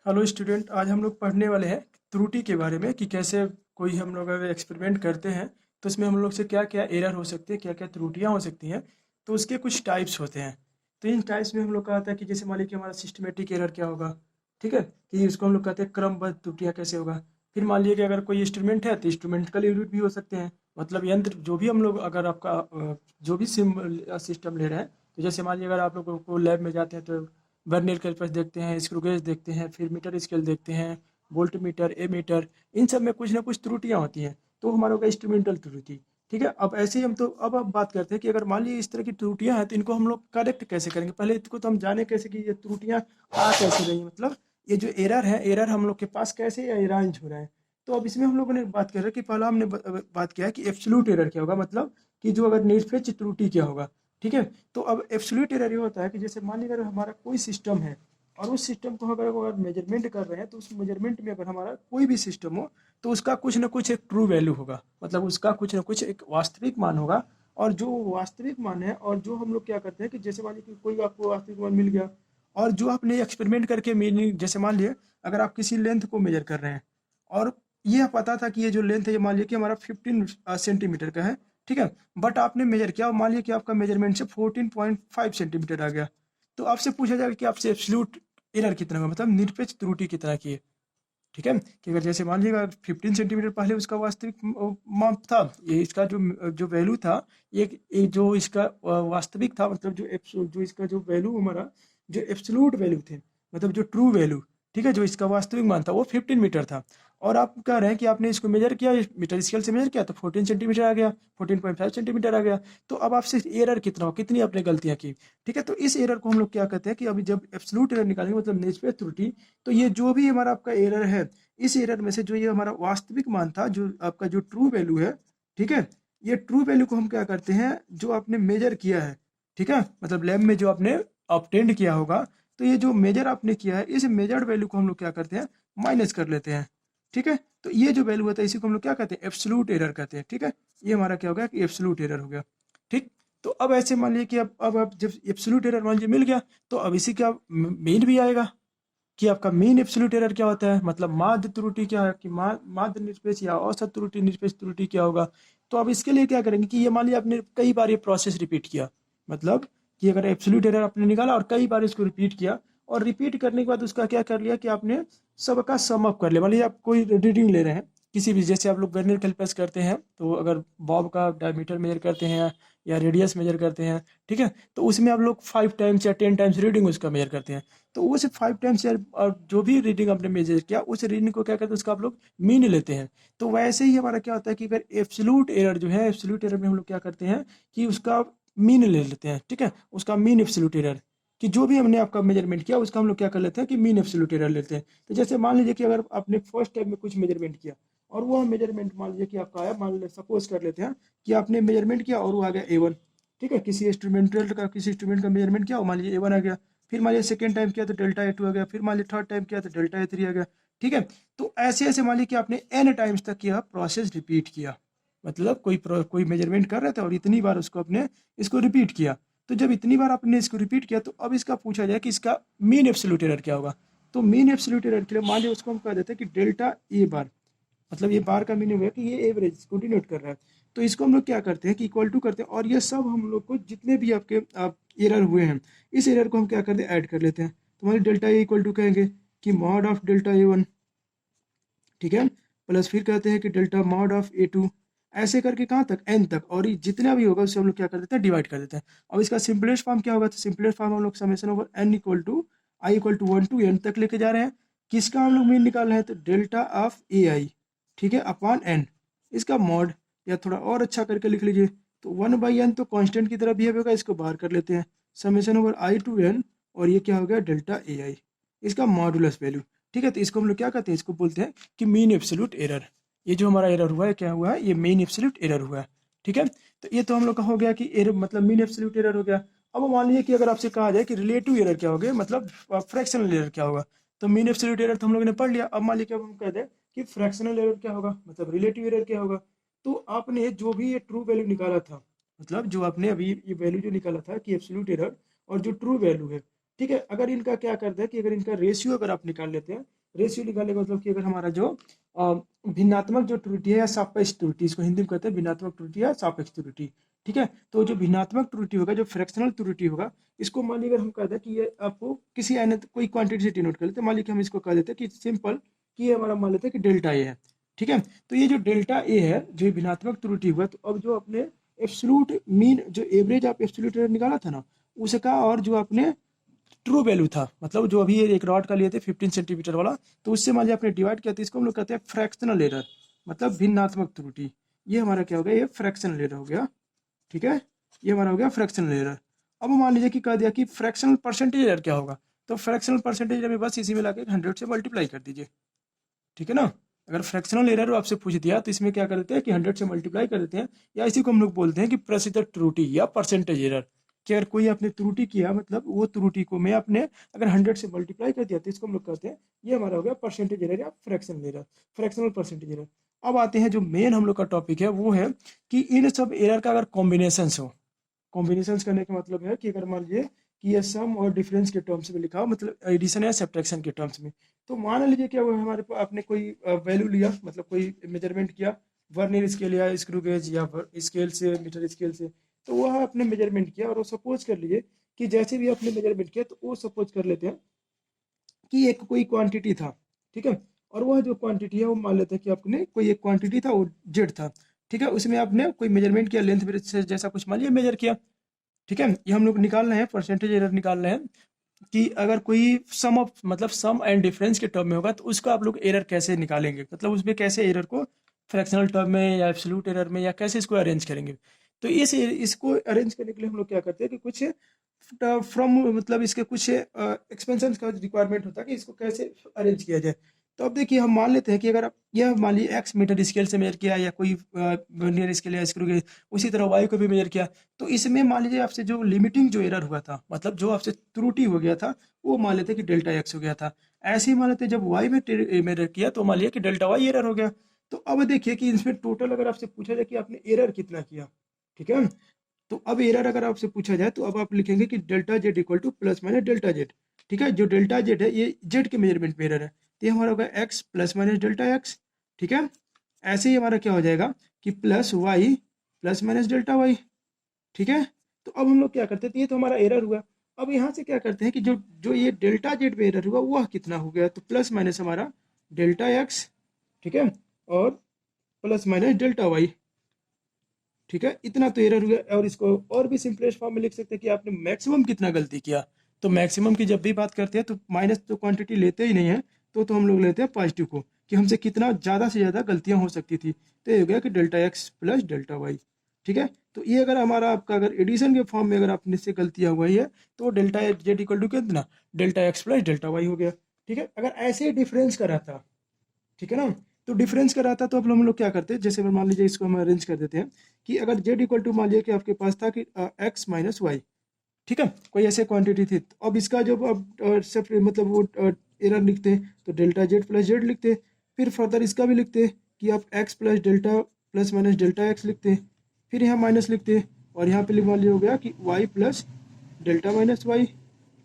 Hello student, आज हम लोग पढ़ने वाले हैं त्रुटि के बारे में कि कैसे कोई हम लोग अगर एक्सपेरिमेंट करते हैं तो उसमें हम लोग से क्या क्या एरर हो सकती है, क्या क्या त्रुटियां हो सकती हैं। तो उसके कुछ टाइप्स होते हैं। तो इन टाइप्स में हम लोग का आता है कि जैसे मान लीजिए कि हमारा सिस्टमेटिक एरर क्या होगा। ठीक है, कि उसको हम लोग कहते हैं क्रमबद्ध त्रुटियां कैसे होगा। फिर मान लीजिए कि अगर कोई इंस्ट्रूमेंट है तो इंस्ट्रूमेंटल एरर भी हो सकते हैं। मतलब यंत्र जो भी हम लोग अगर आपका जो भी सिस्टम ले रहे हैं, तो जैसे मान लीजिए अगर आप लोगों को लैब में जाते हैं तो वर्नियर कैलिपर्स देखते हैं, स्क्रू गेज देखते हैं, फिर मीटर स्केल देखते हैं, वोल्ट मीटर, ए मीटर। इन सब में कुछ ना कुछ त्रुटियां होती हैं। तो हमारा होगा इंस्ट्रूमेंटल त्रुटि। ठीक है, अब ऐसे ही हम तो अब बात करते हैं कि अगर मान लीजिए इस तरह की त्रुटियां हैं तो इनको हम लोग करेक्ट कैसे करेंगे। पहले इसको तो हम जाने कैसे कि ये त्रुटियां आ कैसे रही हैं। मतलब ये जो एरर है, एरर हम लोग के पास कैसे अरेंज हो रहा है। तो अब इसमें हम लोगों ने बात कर रहे हैं कि पहला हमने बात किया है कि एब्सोल्यूट एरर क्या होगा। मतलब कि जो अगर निरपेक्ष त्रुटि क्या होगा। ठीक है, तो अब एब्सोल्यूट एरर ये होता है कि जैसे मान लीजिए अगर हमारा कोई सिस्टम है और उस सिस्टम को अगर मेजरमेंट कर रहे हैं तो उस मेजरमेंट में अगर हमारा कोई भी सिस्टम हो तो उसका कुछ ना कुछ एक ट्रू वैल्यू होगा। मतलब उसका कुछ ना कुछ एक वास्तविक मान होगा। और जो वास्तविक मान है और जो हम लोग क्या करते हैं कि जैसे मान लीजिए कि कोई आपको वास्तविक मान मिल गया और जो आपने एक्सपेरिमेंट करके मीनिंग, जैसे मान लिया अगर आप किसी लेंथ को मेजर कर रहे हैं और ये पता था कि ये जो लेंथ है ये मान लिया कि हमारा 15 सेंटीमीटर का है। ठीक है, बट आपने मेजर किया और मान लिया कि आपका मेजरमेंट से 14.5 सेंटीमीटर आ गया। तो आपसे पूछा जाएगा कि आपसे एब्सोल्यूट एरर कितना होगा, मतलब निरपेक्ष त्रुटि कितना की है। ठीक है, कि अगर जैसे मान लीजिएगा 15 सेंटीमीटर पहले उसका वास्तविक माप था, ये इसका जो जो वैल्यू था, ये जो इसका वास्तविक था, मतलब जो इसका जो वैल्यू हमारा जो एब्सोल्यूट वैल्यू थे, मतलब जो ट्रू वैल्यू, ठीक है, जो इसका वास्तविक मान था वो 15 मीटर था। और आप कह रहे हैं कि आपने इसको मेजर किया, मीटर स्केल से मेजर किया तो 14 सेंटीमीटर आ गया, 14.5 सेंटीमीटर आ गया। तो अब आपसे एरर कितना हो, कितनी आपने गलतियां की। ठीक है, तो इस एरर को हम लोग क्या कहते हैं कि अभी जब एब्सोल्यूट एरर निकालेंगे, मतलब निरपेक्ष त्रुटि, तो ये जो भी हमारा आपका एरर है, इस एरर में से जो ये हमारा वास्तविक मान था, जो आपका जो ट्रू वैल्यू है, ठीक है, ये ट्रू वैल्यू को हम क्या करते हैं, जो आपने मेजर किया है, ठीक है, मतलब लैब में जो आपने ऑब्टेंड किया होगा, तो ये जो मेजर आपने किया है इस मेजर्ड वैल्यू को हम लोग क्या करते हैं, माइनस कर लेते हैं। ठीक है, तो ये जो वैल्यू होता है इसी को हम लोग क्या कहते हैं, एब्सोल्यूट एरर कहते हैं। ठीक है, ये हमारा क्या हो गया कि एब्सोल्यूट एरर हो गया। ठीक, तो अब ऐसे मान लीजिए कि अब जब एब्सोल्यूट एरर मान लीजिए मिल गया, तो अब इसी का मीन भी आएगा कि आपका मीन एब्सोल्यूट एरर क्या होता है, मतलब माध्य त्रुटि क्या है, कि माध्य निरपेक्ष या औसत त्रुटि निरपेक्ष त्रुटि क्या होगा। तो अब इसके लिए क्या करेंगे कि ये मान लिया आपने कई बार ये प्रोसेस रिपीट किया, मतलब कि अगर एब्सोल्यूट एरर आपने निकाला और कई बार इसको रिपीट किया, और रिपीट करने के बाद उसका क्या कर लिया कि आपने सबका सम अप कर लिया। मान लीजिए आप कोई रीडिंग ले रहे हैं किसी भी, जैसे आप लोग वर्नियर कैलिपर्स करते हैं तो अगर बॉब का डायमीटर मेजर करते हैं या रेडियस मेजर करते हैं, ठीक है, तो उसमें आप लोग 5 टाइम्स या 10 टाइम्स रीडिंग उसका मेजर करते हैं। तो वो सिर्फ 5 टाइम्स या और जो भी रीडिंग आपने मेजर किया उस रीडिंग को क्या करते हैं, उसका आप लोग मीन लेते हैं। तो वैसे ही हमारा क्या होता है कि अगर एब्सोल्यूट एरर जो है, एब्सोल्यूट एरर में हम लोग क्या करते हैं कि उसका मीन ले लेते हैं। ठीक है, उसका मीन एब्सोल्यूट एरर, कि जो भी हमने आपका मेजरमेंट किया उसका हम लोग क्या कर लेते हैं कि मीन एब्सोल्यूट एरर लेते हैं। तो जैसे मान लीजिए कि अगर आपने फर्स्ट टाइम में कुछ मेजरमेंट किया और वो मेजरमेंट मान लीजिए कि आपका आया, मान लीजिए सपोज कर लेते हैं कि आपने मेजरमेंट किया और वो आ गया A1। ठीक है, किसी इंस्ट्रूमेंट का मेजरमेंट किया और मान लीजिए A1 आ गया। फिर मान लीजिए सेकंड टाइम किया तो डेल्टा A2 आ गया, फिर मान लीजिए थर्ड टाइम किया तो डेल्टा A3 आ गया। ठीक है, तो ऐसे ऐसे मान लीजिए कि आपने n टाइम्स तक यह प्रोसेस रिपीट किया। मतलब कोई मेजरमेंट कर रहा था और इतनी बार उसको अपने इसको रिपीट किया। तो जब इतनी बार आपने इसको रिपीट किया तो अब इसका पूछा जाए कि इसका मीन एब्सोल्यूट एरर क्या होगा। तो मीन एब्सोल्यूट एरर के लिए मान लीजिए उसको हम कह देते हैं कि डेल्टा ए बार, मतलब ये बार का मीनिंग है कि ये एवरेज को डिनोट कर रहा है। तो इसको हम लोग क्या करते हैं कि इक्वल टू करते हैं, और ये सब हम लोग को जितने भी आपके एरर हुए हैं इस एरर को हम क्या करते हैं, ऐड कर लेते हैं। तो हमारे डेल्टा ए इक्वल टू कहेंगे कि मॉड ऑफ डेल्टा A1, ठीक है, प्लस फिर कहते हैं कि डेल्टा मॉड ऑफ A2, ऐसे करके कहाँ तक, n तक, और ये जितना भी होगा उससे हम लोग क्या कर देते हैं, डिवाइड कर देते हैं। अब इसका सिंपलेस्ट फॉर्म क्या होगा, तो सिंपलेस्ट फॉर्म हम लोग summation over n equal to I equal to 1 to n तक लेके जा रहे हैं। किसका हम लोग मीन निकाल रहे हैं, तो डेल्टा ऑफ AI, ठीक है, अपॉन n, इसका मॉड, या थोड़ा और अच्छा करके लिख लीजिए तो 1/n तो कांस्टेंट की तरह बिहेव होगा, इसको बाहर कर लेते हैं, summation over I to n, और ये क्या हो गया, डेल्टा AI, इसका मॉडुलस वैल्यू। ठीक है, तो इसको हम लोग क्या कहते हैं, इसको बोलते हैं कि मीन एब्सोल्यूट एरर। ये जो हमारा एरर हुआ है क्या हुआ है, ये मीन एब्सोल्यूट एरर हुआ है। ठीक है, तो ये तो हम लोग का हो गया कि एरर मतलब मीन एब्सोल्यूट एरर हो गया। अब मान लीजिए कि अगर आपसे कहा जाए कि रिलेटिव एरर क्या हो गया, मतलब फ्रैक्शनल एरर क्या होगा। तो मीन एब्सोल्यूट एरर तो हम लोग ने पढ़ लिया। अब मान लीजिए कि अब हम कह दें कि फ्रैक्शनल एरर क्या होगा, मतलब रिलेटिव एरर क्या होगा। तो आपने जो भी ये ट्रू वैल्यू निकाला था, मतलब जो आपने अभी ये वैल्यू जो निकाला था कि एब्सोल्यूट एरर और जो ट्रू वैल्यू है, ठीक है। अगर इनका क्या करते हैं कि अगर इनका रेशियो अगर आप निकाल लेते हैं, रेशियो निकालने का मतलब कि अगर हमारा जो अ, भिन्नात्मक जो त्रुटि है या सापेक्ष त्रुटि, इसको हिंदी में कहते हैं भिन्नात्मक त्रुटि या सापेक्ष त्रुटि। ठीक है, तो जो भिन्नात्मक त्रुटि होगा, जो फ्रैक्शनल त्रुटि होगा, इसको मान लीजिए अगर हम कहते हैं कि ये आपको किसी कोई क्वांटिटी से डिनोट कर लेते हैं, मान लीजिए कि हम इसको कह देते हैं कि सिंपल कि ये हमारा मान लेते हैं कि डेल्टा ए है। ठीक है, तो ये जो डेल्टा ए है, जो भिन्नात्मक त्रुटि हुआ, तो अब जो अपने एब्सोल्यूट मीन जो एवरेज आप एब्सोल्यूट निकाला था ना, उसका और जो आपने ट्रू वैल्यू था, मतलब जो अभी एक रॉड का लिए थे 15 सेंटीमीटर वाला, तो उससे मान लिया आपने डिवाइड किया, तो इसको हम लोग कहते हैं फ्रैक्शनल एरर, मतलब भिन्नात्मक त्रुटि। ये हमारा क्या हो गया, ये फ्रैक्शनल एरर हो गया। ठीक है, ये हमारा हो गया फ्रैक्शनल एरर। अब मान लीजिए कि कह दिया कि फ्रैक्शनल परसेंटेज एरर क्या होगा, तो फ्रैक्शनल परसेंटेज एरर में बस इसी में लाके 100 से मल्टीप्लाई कर दीजिए। ठीक है ना, अगर फ्रैक्शनल एरर आपसे पूछ दिया तो इसमें क्या कर देते हैं कि 100 से मल्टीप्लाई कर देते हैं, या इसी को हम लोग बोलते हैं कि प्रतिशत त्रुटि या परसेंटेज एरर। कि अगर कोई आपने त्रुटि किया, मतलब वो त्रुटि को मैं आपने अगर 100 से मल्टीप्लाई कर दिया, तो इसको हम लोग कहते हैं, ये हमारा हो गया परसेंटेज एरर या fractional error, fractional percentage error. अब आते हैं जो मेन हम लोग का टॉपिक है, वो है कि इन सब एरर का अगर कॉम्बिनेशन हो, कॉम्बिनेशंस करने का मतलब है कि अगर मान लीजिए कि ये सम और डिफरेंस के टर्म्स में लिखा हो, मतलब एडिशन या सब्ट्रैक्शन के टर्म्स में, तो मान लीजिए क्या हुआ, हमारे पास आपने कोई वैल्यू लिया, मतलब कोई मेजरमेंट किया, वर्नियर स्केल या स्क्रू गेज या स्केल से, मीटर स्केल से, तो वह आपने मेजरमेंट किया, और वो सपोज कर लीजिए कि जैसे भी आपने मेजरमेंट किया, तो वो सपोज कर लेते हैं कि एक कोई क्वांटिटी था। ठीक है, और वह जो क्वांटिटी है वो मान लेते हैं कि आपने कोई एक क्वांटिटी था, वो जेड था। ठीक है, उसमें आपने कोई मेजरमेंट किया, लेंथ से जैसा कुछ मान लिया मेजर किया। ठीक है, ये हम लोग निकाल रहे हैं, परसेंटेज एरर निकाल रहे हैं कि अगर कोई सम ऑफ, मतलब सम एंड डिफरेंस के टर्म में होगा, तो उसका आप लोग एरर कैसे निकालेंगे, मतलब उसमें कैसे एरर को फ्रैक्शनल टर्म में या एब्सोल्यूट एरर में या कैसे इसको अरेंज करेंगे। तो इसको अरेंज करने के लिए हम लोग क्या करते हैं कि कुछ फ्रॉम, मतलब इसके कुछ एक्सपेंशन का रिक्वायरमेंट होता है कि इसको कैसे अरेंज किया जाए। तो अब देखिए, हम मान लेते हैं कि अगर आप यह मान लीजिए एक्स मीटर स्केल से मेजर किया, या कोई वर्नियर स्केल या स्क्रू गेज, उसी तरह वाई को भी मेजर किया, तो इसमें मान लीजिए आपसे जो लिमिटिंग जो एरर हुआ था, मतलब जो आपसे त्रुटि हो गया था, वो मान लेते कि डेल्टा एक्स हो गया था। ऐसे ही मान लेते जब वाई में मेजर किया, तो मान लिया कि डेल्टा वाई एरर हो गया। तो अब देखिए कि इसमें टोटल अगर आपसे पूछा जाए कि आपने एरर कितना किया, ठीक है, तो अब एरर अगर आपसे पूछा जाए, तो अब आप लिखेंगे कि delta z equal two plus minus delta Z. ठीक है, जो डेल्टा जेड है ये जेड के मेजरमेंट में एरर है, तो ये हमारा होगा x plus minus delta x. ठीक है, ऐसे ही हमारा क्या हो जाएगा कि plus y plus minus delta y. ठीक है, तो अब हम लोग क्या करते हैं, तो ये तो हमारा एरर हुआ। अब यहाँ से क्या करते हैं कि जो जो ये डेल्टा जेड में एरर हुआ, वह कितना हो गया, तो प्लस माइनस हमारा डेल्टा एक्स। ठीक है, और प्लस माइनस डेल्टा वाई। ठीक है, इतना तो एरर हुआ। और इसको और भी सिंपलेस्ट फॉर्म में लिख सकते हैं कि आपने मैक्सिमम कितना गलती किया। तो मैक्सिमम की जब भी बात करते हैं, तो माइनस तो क्वांटिटी लेते ही नहीं है, तो हम लोग लेते हैं पॉजिटिव को, कि हमसे कितना ज़्यादा से ज़्यादा गलतियाँ हो सकती थी। तो ये हो गया कि delta x plus delta y. ठीक है, तो ये अगर हमारा आपका अगर एडिशन के फॉर्म में अगर आपने से गलतियाँ हुई है, तो डेल्टा जेड इक्वल टू कितना, delta x plus delta y हो गया। ठीक है, अगर ऐसे ही डिफरेंस का रहता, ठीक है ना, तो डिफरेंस का रहता, तो अब हम लोग क्या करते हैं, जैसे मान लीजिए इसको हम अरेंज कर देते हैं कि अगर जेड इक्वल टू मान लीजिए कि आपके पास था कि एक्स माइनस वाई। ठीक है, कोई ऐसे क्वांटिटी थी, तो अब इसका जब अब सब मतलब वो एरर लिखते तो डेल्टा जेड प्लस जेड लिखते, फिर फर्दर इसका भी लिखते कि आप x plus delta plus minus delta x लिखते, फिर यहाँ माइनस लिखते, और यहाँ पे मान लिया हो गया कि y plus delta minus y.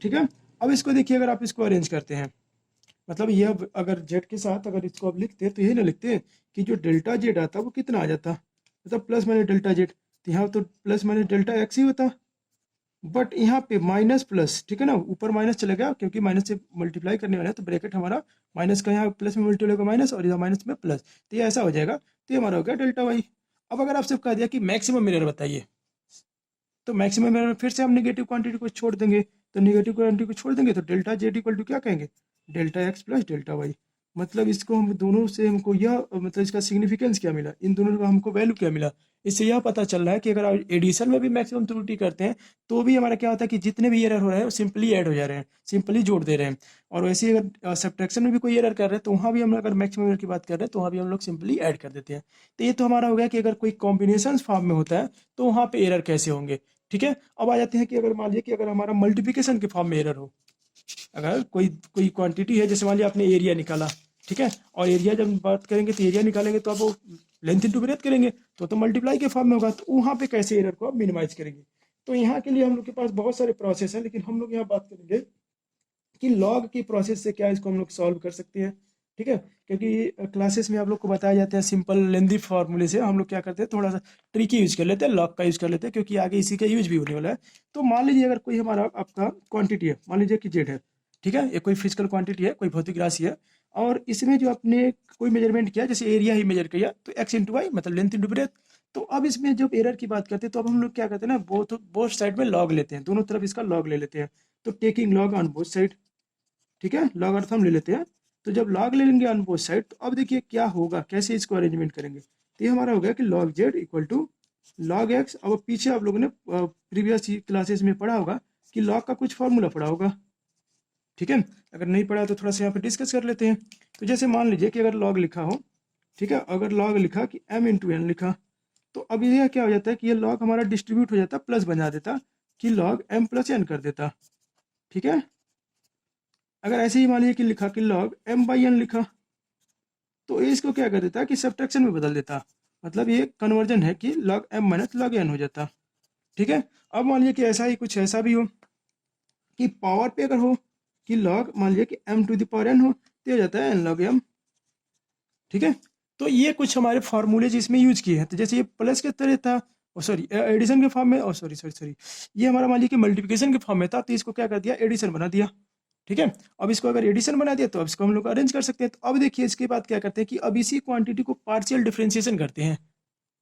ठीक है, अब इसको देखिए, अगर आप इसको अरेंज करते हैं, मतलब ये अब अगर जेड के साथ अगर इसको अब लिखते, तो यही ना लिखते कि जो डेल्टा जेड आता वो कितना आ जाता, मतलब प्लस माइनस डेल्टा जेड, तो यहाँ तो प्लस माइनस डेल्टा एक्स ही होता। बट यहाँ पे माइनस प्लस, ठीक है ना, ऊपर माइनस चला गया, क्योंकि माइनस से मल्टीप्लाई करने वाला है, तो ब्रैकेट हमारा माइनस का यहाँ प्लस में मल्टीप्लाई होगा माइनस, और यहाँ माइनस में प्लस, तो ये ऐसा हो जाएगा। तो ये हमारा हो गया डेल्टा वाई। अब अगर आपसे कह दिया कि मैक्सिमम एरर बताइए, तो मैक्सिमम एरर फिर से हम नेगेटिव क्वांटिटी को छोड़ देंगे, तो नेगेटिव क्वांटिटी को छोड़ देंगे, तो डेल्टा जेड इक्वल टू क्या कहेंगे, delta x plus delta y. मतलब इसको हम दोनों से हमको यह मतलब इसका सिग्निफिकेंस क्या मिला, इन दोनों का हमको वैल्यू क्या मिला। इससे यह पता चल रहा है कि अगर आप एडिशन में भी मैक्सिमम त्रुटि करते हैं, तो भी हमारा क्या होता है कि जितने भी एरर हो रहे हैं वो सिंपली ऐड हो जा रहे हैं, सिंपली जोड़ दे रहे हैं। और वैसे ही अगर सब्ट्रैक्शन में भी कोई एरर कर रहे हैं, तो वहाँ भी हम अगर मैक्सिमम एरर की बात कर रहे हैं, तो वहाँ भी हम लोग सिंपली ऐड कर देते हैं। तो ये तो हमारा हो गया कि अगर कोई कॉम्बिनेशन फॉर्म में होता है, तो वहाँ पे एरर कैसे होंगे। ठीक है, अब आ जाते हैं कि अगर मान लीजिए कि अगर हमारा मल्टीप्लिकेशन के फॉर्म में एरर हो, अगर कोई कोई क्वांटिटी है, जैसे मान लिया आपने एरिया निकाला, ठीक है, और एरिया जब बात करेंगे, तो एरिया निकालेंगे तो आप वो लेंथ इंटू ब्रेथ करेंगे, तो मल्टीप्लाई के फॉर्म में होगा, तो वहाँ पे कैसे एरर को आप मिनिमाइज करेंगे। तो यहाँ के लिए हम लोग के पास बहुत सारे प्रोसेस हैं, लेकिन हम लोग यहाँ बात करेंगे कि लॉग की प्रोसेस से क्या इसको हम लोग सॉल्व कर सकते हैं। ठीक है, क्योंकि क्लासेस में आप लोग को बताया जाता है सिंपल लेंदी फार्मूले से हम लोग क्या करते हैं, थोड़ा सा ट्रिकी यूज कर लेते हैं, लॉग का यूज कर लेते हैं, क्योंकि आगे इसी का यूज भी होने वाला है। तो मान लीजिए अगर कोई हमारा आपका क्वांटिटी है, मान लीजिए कि जेड है, ठीक है, ये कोई फिजिकल क्वांटिटी है, कोई भौतिक राशि है, और इसमें जो आपने कोई मेजरमेंट किया, जैसे एरिया ही मेजर किया, तो एक्स इंटू वाई मतलब लेंथ इंटू ब्रेथ। तो अब इसमें जब एरर की बात करते हैं तो अब हम लोग क्या करते हैं ना, बोथ बोथ साइड में लॉग लेते हैं, दोनों तरफ इसका लॉग ले लेते हैं। तो taking log on both side, ठीक है, लॉग अर्थ हम ले लेते हैं। तो जब लॉग ले लेंगे ऑन बोथ साइड, तो अब देखिए क्या होगा, कैसे इसको अरेंजमेंट करेंगे। तो ये हमारा हो गया कि log z equal to log x. अब पीछे आप लोगों ने प्रीवियस क्लासेस में पढ़ा होगा कि लॉग का कुछ फॉर्मूला पढ़ा होगा, ठीक है। अगर नहीं पढ़ा तो थोड़ा सा यहाँ पे डिस्कस कर लेते हैं। तो जैसे मान लीजिए कि अगर लॉग लिखा हो, ठीक है, अगर लॉग लिखा कि m इंटू एन लिखा, तो अब ये क्या हो जाता है कि ये लॉग हमारा डिस्ट्रीब्यूट हो जाता, प्लस बना देता कि लॉग m प्लस एन कर देता, ठीक है। अगर ऐसे ही मान लीजिए कि लिखा कि लॉग m बाई एन लिखा, तो ये इसको क्या कर देता कि सब्ट्रैक्शन में बदल देता, मतलब ये कन्वर्जन है कि log m minus log n हो जाता, ठीक है। अब मान लीजिए कि ऐसा ही कुछ ऐसा भी हो कि पावर पे अगर हो कि लॉग मान लीजिए कि m to the power n हो, तो ये हो जाता है n log m, ठीक है। तो ये कुछ हमारे फार्मूले जिसमें यूज किए हैं, तो जैसे ये प्लस के तरह था, ओ सॉरी एडिशन के फॉर्म में, ओ सॉरी सॉरी सॉरी, ये हमारा मान लीजिए कि मल्टीप्लिकेशन के फॉर्म में था, तो इसको क्या कर दिया, एडिशन बना दिया, ठीक है। अब इसको अगर एडिशन बना दिया तो अब इसको हम लोग अरेंज कर सकते हैं। तो अब देखिए इसके बाद क्या करते हैं कि अब इसी क्वांटिटी को पार्शियल डिफरेंशिएशन करते हैं,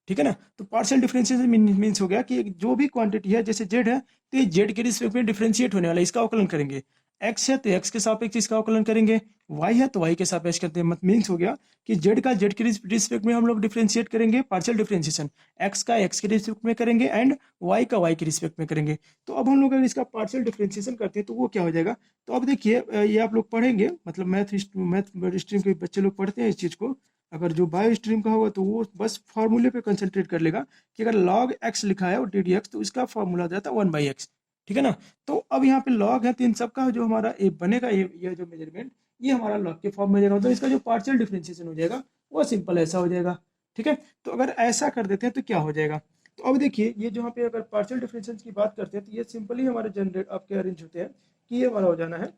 ठीक है ना। तो पार्शियल डिफरेंशिएशन मीन्स हो गया कि जो भी क्वांटिटी है, जैसे जेड है तो ये जेड के रिस्पेक्ट में डिफरेंशिएट होने वाला है, इसका अवकलन करेंगे। एक्स है तो एक्स के सापेक्ष इसका अवकलन करेंगे, वाई है तो वाई के सापेक्ष करते हैं। मीन्स हो गया कि जेड का जेड के रिस्पेक्ट में हम लोग डिफरेंशिएट करेंगे, पार्शियल डिफरेंशिएशन, एक्स का एक्स के रिस्पेक्ट में करेंगे एंड वाई का वाई के रिस्पेक्ट में करेंगे। तो अब हम लोग अगर इसका पार्शियल डिफरेंशिएशन करते हैं तो वो क्या हो जाएगा। तो अब देखिए ये आप लोग पढ़ेंगे, मतलब मैथ स्ट्रीम के बच्चे लोग पढ़ते हैं इस चीज़ को। अगर जो बायो स्ट्रीम का होगा तो वो बस फार्मूले पे कंसंट्रेट कर लेगा कि अगर log x लिखा है और डी डी एक्स, तो इसका फार्मूला जाता है 1/x, ठीक है ना। तो अब यहाँ पे log है, तो इन सबका जो हमारा ये बनेगा, ये जो मेजरमेंट, ये हमारा log के फॉर्म में जाएगा, तो इसका जो पार्शियल डिफरेंशिएशन हो जाएगा वो सिंपल ऐसा हो जाएगा, ठीक है। तो अगर ऐसा कर देते हैं तो क्या हो जाएगा। तो अब देखिए ये जो यहाँ पे अगर पार्शियल डिफरेंशिएशन की बात करते हैं, तो ये सिंपली हमारे जनरेट आपके अरेंज होते हैं कि ये हमारा हो जाना है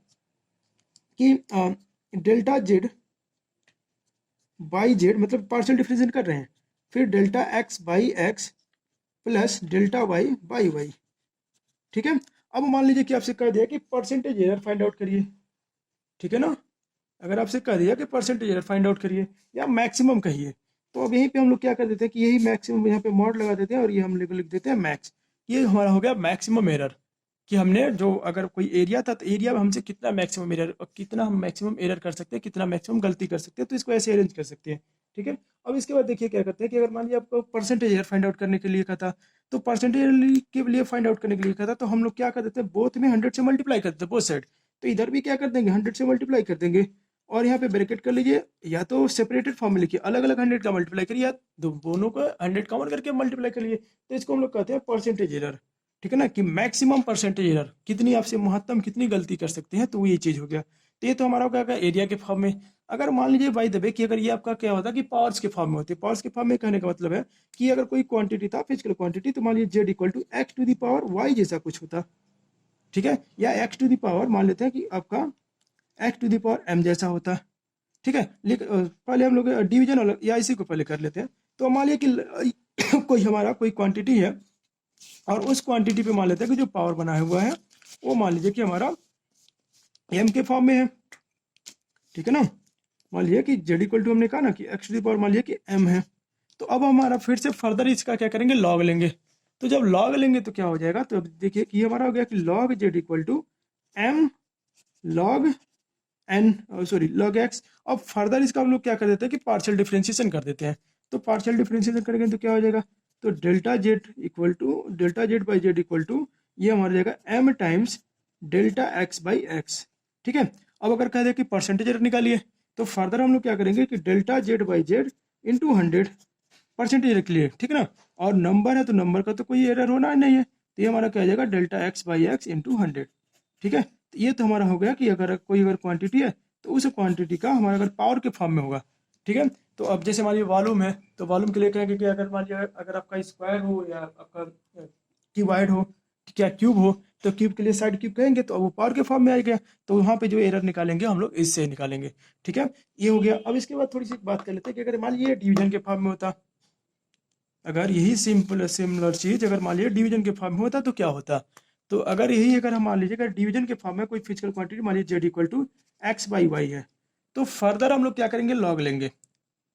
कि डेल्टा जेड बाई जेड, मतलब पार्शियल डिफरेंशिएशन कर रहे हैं, फिर delta x by x plus delta y by y, ठीक है। अब मान लीजिए कि आपसे कह दिया कि परसेंटेज एरर फाइंड आउट करिए, ठीक है ना। अगर आपसे कह दिया कि परसेंटेज एरर फाइंड आउट करिए या मैक्सिमम कहिए, तो अब यहीं पे हम लोग क्या कर देते हैं कि यही मैक्सिमम यहाँ पे मॉड लगा देते हैं और ये हम लिख देते हैं मैक्स। ये हमारा हो गया मैक्सिमम एरर, कि हमने जो अगर कोई एरिया था तो एरिया में हमसे कितना मैक्सिमम एरर, और कितना हम मैक्सिमम एरर कर सकते हैं, कितना मैक्सिमम गलती कर सकते हैं, तो इसको ऐसे अरेंज कर सकते हैं, ठीक है। अब इसके बाद देखिए क्या करते हैं कि अगर मान लीजिए आपको परसेंटेज एरर फाइंड आउट करने के लिए कहा था, तो परसेंटेज के लिए फाइंड आउट करने के लिए कहा था, तो हम लोग क्या कर देते हैं, बोथ में 100 से मल्टीप्लाई कर देते हैं, बोथ साइड। तो इधर भी क्या कर देंगे, 100 से मल्टीप्लाई कर देंगे, और यहाँ पे ब्रैकेट कर लीजिए, या तो सेपरेटेड फॉर्म में लिखिए, अलग अलग 100 का मल्टीप्लाई करिए, या दोनों को 100 कॉमन करके मल्टीप्लाई कर लिए, तो इसको हम लोग कहते हैं परसेंटेज एरर, ठीक है ना, कि मैक्सिमम परसेंटेज एरर, कितनी आपसे महत्तम कितनी गलती कर सकते हैं, तो वो ये चीज़ हो गया। तो ये तो हमारा क्या क्या एरिया के फॉर्म में। अगर मान लीजिए बाई द वे कि अगर ये आपका क्या होता कि पावर्स के फॉर्म में होते, पावर्स के फॉर्म में कहने का मतलब है कि अगर कोई क्वांटिटी था, फिजिकल क्वांटिटी, तो मान लीजिए z equal to x to the power y जैसा कुछ होता, ठीक है, या एक्स टू द पावर मान लेते हैं कि आपका x to the power m जैसा होता, ठीक है। पहले हम लोग डिवीजन और या इसी को पहले कर लेते हैं। तो मान लिया कि कोई हमारा कोई क्वांटिटी है, और उस क्वांटिटी पे मान लेते हैं कि जो पावर बनाया हुआ है वो मान लीजिए कि हमारा एम के फॉर्म में है, ठीक है ना। मान लीजिए कि जेड इक्वल टू हमने कहा ना कि एक्स टू दी पावर मान लिया कि एम है। तो अब हमारा फिर से फर्दर इसका क्या करेंगे, लॉग लेंगे। तो जब लॉग लेंगे तो क्या हो जाएगा, तो अब देखिए कि हमारा हो गया कि log z equal to m log n, sorry log x. अब फर्दर इसका हम लोग क्या कर देते हैं कि पार्शियल डिफरेंशिएशन कर देते हैं। तो पार्शियल डिफरेंशिएशन करेंगे तो क्या हो जाएगा, तो delta z equal to delta z by z equal to ये हमारा जाएगा m times delta x by x, ठीक है। अब अगर कह दे कि परसेंटेज एरर निकालिए, तो फर्दर हम लोग क्या करेंगे कि delta z by Z into 100 percentage error के लिए, ठीक है ना। और नंबर है तो नंबर का तो कोई एरर होना ही नहीं है, तो ये हमारा क्या हो जाएगा delta x by x into 100, ठीक है। तो ये तो हमारा हो गया कि अगर कोई अगर क्वांटिटी है तो उस क्वांटिटी का हमारा अगर पावर के फॉर्म में होगा, ठीक है। तो अब जैसे मान लीजिए वॉल्यूम है, तो वॉल्यूम के लिए कहेंगे कि अगर मान लीजिए अगर आपका स्क्वायर हो या आपका क्यूबाइड हो, क्या क्यूब हो, तो क्यूब के लिए साइड क्यूब कहेंगे तो अब वो पावर के फॉर्म में आ गया, तो वहाँ पे जो एरर निकालेंगे हम लोग इससे निकालेंगे। ठीक है, ये हो गया। अब इसके बाद थोड़ी सी बात कर लेते हैं कि अगर मान लीजिए डिवीजन के फॉर्म में होता, अगर यही सिमिलर चीज अगर मान लीजिए डिवीजन के फॉर्म में होता तो क्या होता। तो अगर यही अगर हम मान लीजिए अगर डिवीजन के फॉर्म में कोई फिजिकल क्वांटिटी मान लीजिए z equal to x by y है, तो फर्दर हम लोग क्या करेंगे, लॉग लेंगे,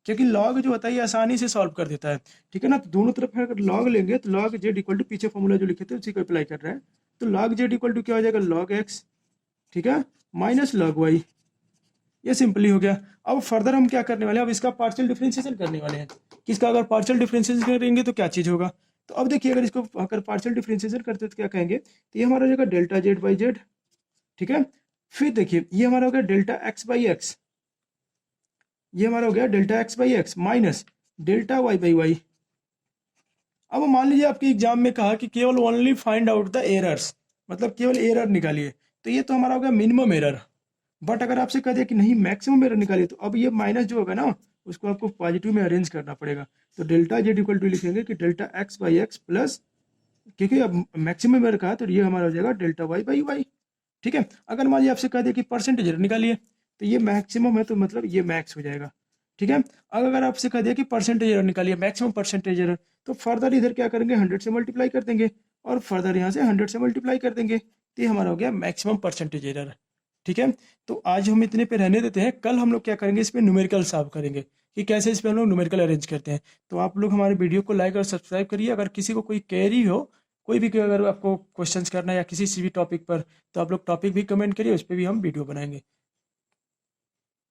क्योंकि लॉग जो होता है ये आसानी से सॉल्व कर देता है। ठीक है ना, तो दोनों तरफ अगर लॉग लेंगे तो लॉग जेड इक्वल टू पीछे फॉर्मूला जो लिखे थे उसी को अप्लाई कर रहा है, तो लॉग जेड इक्वल टू क्या हो जाएगा, लॉग एक्स, ठीक है, माइनस लॉग वाई। ये सिंपली हो गया। अब फर्दर हम क्या करने वाले हैं, अब इसका पार्शियल डिफरेंशिएशन करने वाले हैं। किसका, अगर पार्शियल डिफरेंशिएशन करेंगे तो क्या चीज़ होगा। तो अब देखिए अगर इसको अगर पार्शियल डिफरेंशिएशन करते तो क्या कहेंगे, तो ये हमारा हो जाएगा डेल्टा जेड बाई जेड। ठीक है, फिर देखिए ये हमारा हो गया डेल्टा एक्स बाई एक्स, ये हमारा हो गया delta x by x minus delta y by y. अब मान लीजिए आपके एग्जाम में कहा कि केवल only find out the errors, मतलब केवल एरर निकालिए, तो ये तो हमारा हो गया मिनिमम एरर। बट अगर आपसे कह दिया कि नहीं मैक्सिमम एरर निकालिए, तो अब ये माइनस जो होगा ना उसको आपको पॉजिटिव में अरेंज करना पड़ेगा। तो डेल्टा जेड इक्वल टू लिखेंगे कि delta x by x plus, क्योंकि अब मैक्सिमम एरर कहा तो ये हमारा हो जाएगा डेल्टा वाई बाई वाई। ठीक है, अगर मान लीजिए आपसे कह दिया कि परसेंटेज एरर निकालिए, तो ये मैक्सिमम है तो मतलब ये मैक्स हो जाएगा। ठीक है, अब अगर आपसे कह दिया कि परसेंटेज एरर निकालिए, मैक्सिमम परसेंटेज एरर, तो फर्दर इधर क्या करेंगे, 100 से मल्टीप्लाई कर देंगे और फर्दर यहाँ से 100 से मल्टीप्लाई कर देंगे, तो ये हमारा हो गया मैक्सिमम परसेंटेज एरर। ठीक है, तो आज हम इतने पे रहने देते हैं, कल हम लोग क्या करेंगे, इस पे न्यूमेरिकल सॉल्व करेंगे कि कैसे इस पे हम लोग न्यूमेरिकल अरेंज करते हैं। तो आप लोग हमारे वीडियो को लाइक और सब्सक्राइब करिए। अगर किसी को कोई क्वेरी हो, कोई भी अगर आपको क्वेश्चंस करना है या किसी भी टॉपिक पर, तो आप लोग टॉपिक भी कमेंट करिए, उस पर भी हम वीडियो बनाएंगे।